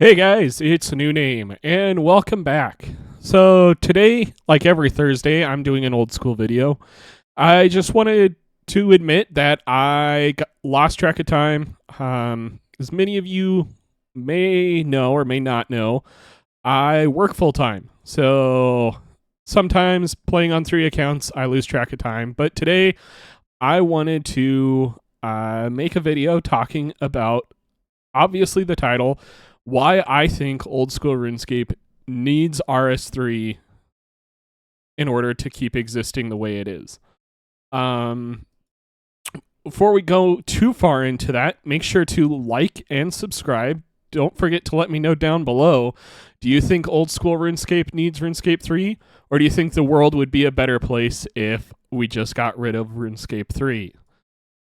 Hey guys, it's a new name, and welcome back. So today, like every Thursday, I'm doing an old school video. I just wanted to admit that lost track of time. As many of you may know or may not know, I work full time. So sometimes playing on 3 accounts, I lose track of time. But today, I wanted to make a video talking about, obviously, the title, why I think old school RuneScape needs RS3 in order to keep existing the way it is. Before we go too far into that, make sure to like and subscribe. Don't forget to let me know down below. Do you think old school RuneScape needs RuneScape 3? Or do you think the world would be a better place if we just got rid of RuneScape 3?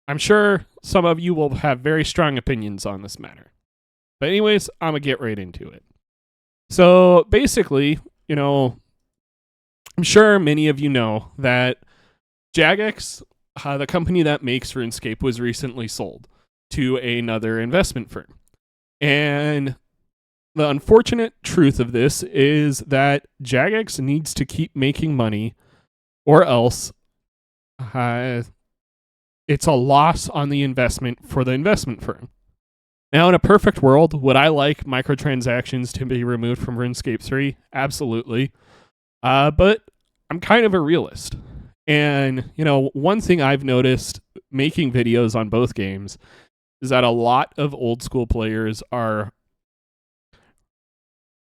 I'm sure some of you will have very strong opinions on this matter. But anyways, I'm going to get right into it. So basically, I'm sure many of you know that Jagex, the company that makes RuneScape, was recently sold to another investment firm. And the unfortunate truth of this is that Jagex needs to keep making money, or else it's a loss on the investment for the investment firm. Now, in a perfect world, would I like microtransactions to be removed from RuneScape 3? Absolutely. But I'm kind of a realist. And, one thing I've noticed making videos on both games is that a lot of old school players are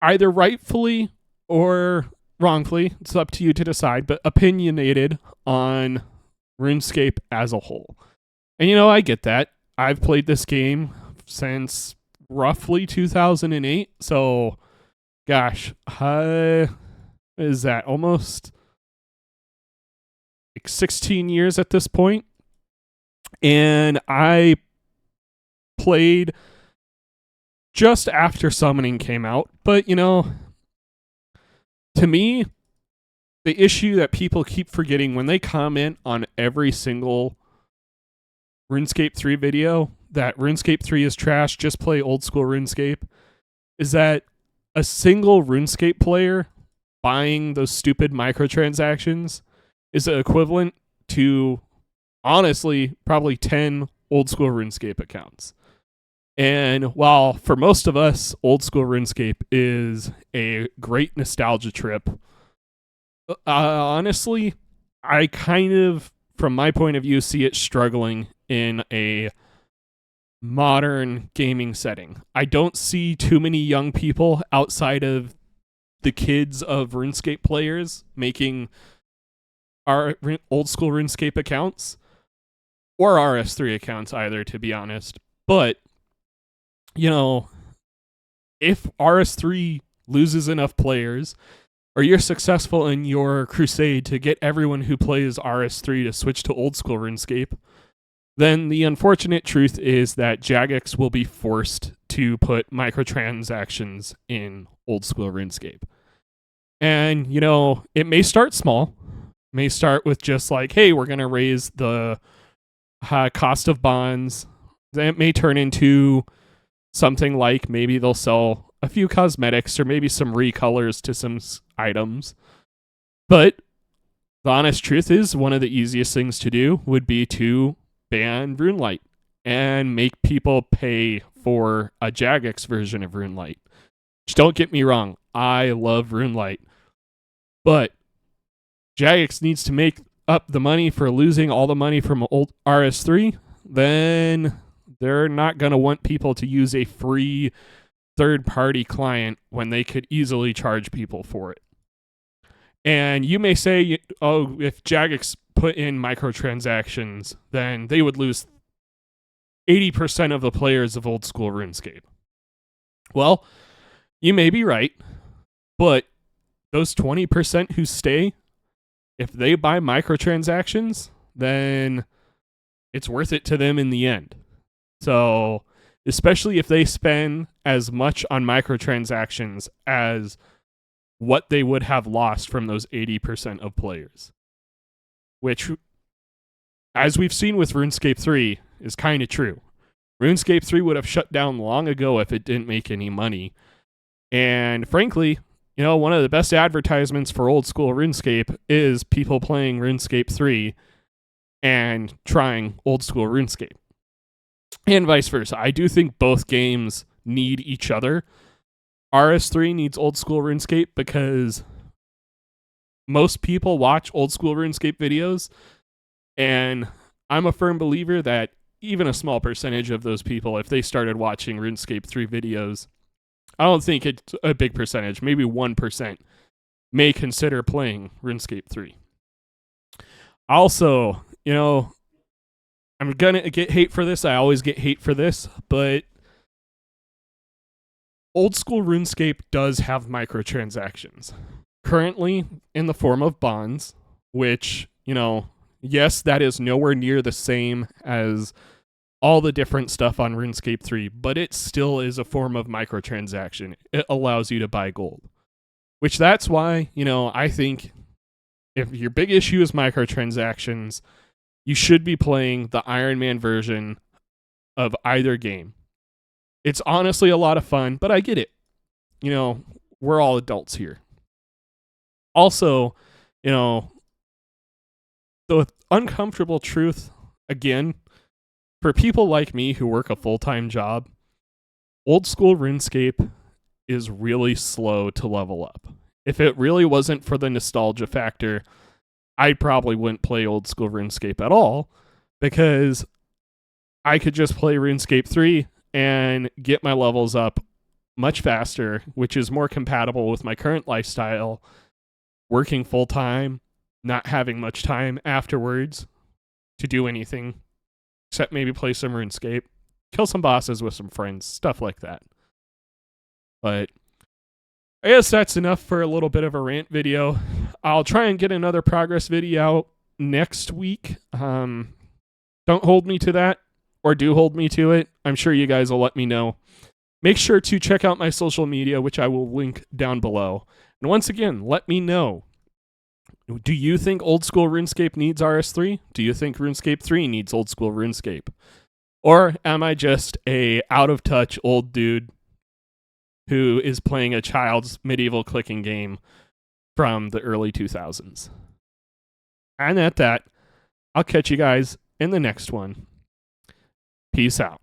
either rightfully or wrongfully, it's up to you to decide, but opinionated on RuneScape as a whole. And, I get that. I've played this game since roughly 2008. So, gosh, is that almost like 16 years at this point? And I played just after Summoning came out. But, to me, the issue that people keep forgetting when they comment on every single RuneScape 3 video that RuneScape 3 is trash, just play old school RuneScape, is that a single RuneScape player buying those stupid microtransactions is equivalent to, honestly, probably 10 old school RuneScape accounts. And while for most of us, old school RuneScape is a great nostalgia trip, honestly, I kind of, from my point of view, see it struggling in a modern gaming setting. I don't see too many young people outside of the kids of RuneScape players making our old school RuneScape accounts or RS3 accounts either, to be honest. But, if RS3 loses enough players, or you're successful in your crusade to get everyone who plays RS3 to switch to old school RuneScape, then the unfortunate truth is that Jagex will be forced to put microtransactions in old school RuneScape. And, it may start small. It may start with just like, hey, we're going to raise the cost of bonds. Then it may turn into something like maybe they'll sell a few cosmetics or maybe some recolors to some items. But the honest truth is, one of the easiest things to do would be to ban RuneLite and make people pay for a Jagex version of RuneLite. Which, don't get me wrong, I love RuneLite. But Jagex needs to make up the money for losing all the money from old RS3. Then they're not going to want people to use a free third-party client when they could easily charge people for it. And you may say, oh, if Jagex put in microtransactions, then they would lose 80% of the players of old school RuneScape. Well, you may be right, but those 20% who stay, if they buy microtransactions, then it's worth it to them in the end. So, especially if they spend as much on microtransactions as what they would have lost from those 80% of players. Which, as we've seen with RuneScape 3, is kind of true. RuneScape 3 would have shut down long ago if it didn't make any money. And frankly, one of the best advertisements for old school RuneScape is people playing RuneScape 3 and trying old school RuneScape. And vice versa. I do think both games need each other. RS3 needs old school RuneScape because most people watch old school RuneScape videos, and I'm a firm believer that even a small percentage of those people, if they started watching RuneScape 3 videos, I don't think it's a big percentage, maybe 1%, may consider playing RuneScape 3. Also, I'm going to get hate for this. I always get hate for this, but old school RuneScape does have microtransactions. Currently in the form of bonds, which, yes, that is nowhere near the same as all the different stuff on RuneScape 3, but it still is a form of microtransaction. It allows you to buy gold, which that's why, I think if your big issue is microtransactions, you should be playing the Iron Man version of either game. It's honestly a lot of fun, but I get it. We're all adults here. Also, the uncomfortable truth, again, for people like me who work a full-time job, old school RuneScape is really slow to level up. If it really wasn't for the nostalgia factor, I probably wouldn't play old school RuneScape at all, because I could just play RuneScape 3 and get my levels up much faster, which is more compatible with my current lifestyle, working full-time, not having much time afterwards to do anything except maybe play some RuneScape, kill some bosses with some friends, stuff like that. But I guess that's enough for a little bit of a rant video. I'll try and get another progress video out next week. Don't hold me to that, or do hold me to it. I'm sure you guys will let me know. Make sure to check out my social media, which I will link down below. And once again, let me know. Do you think old school RuneScape needs RS3? Do you think RuneScape 3 needs old school RuneScape? Or am I just a out of touch old dude who is playing a child's medieval clicking game from the early 2000s? And at that, I'll catch you guys in the next one. Peace out.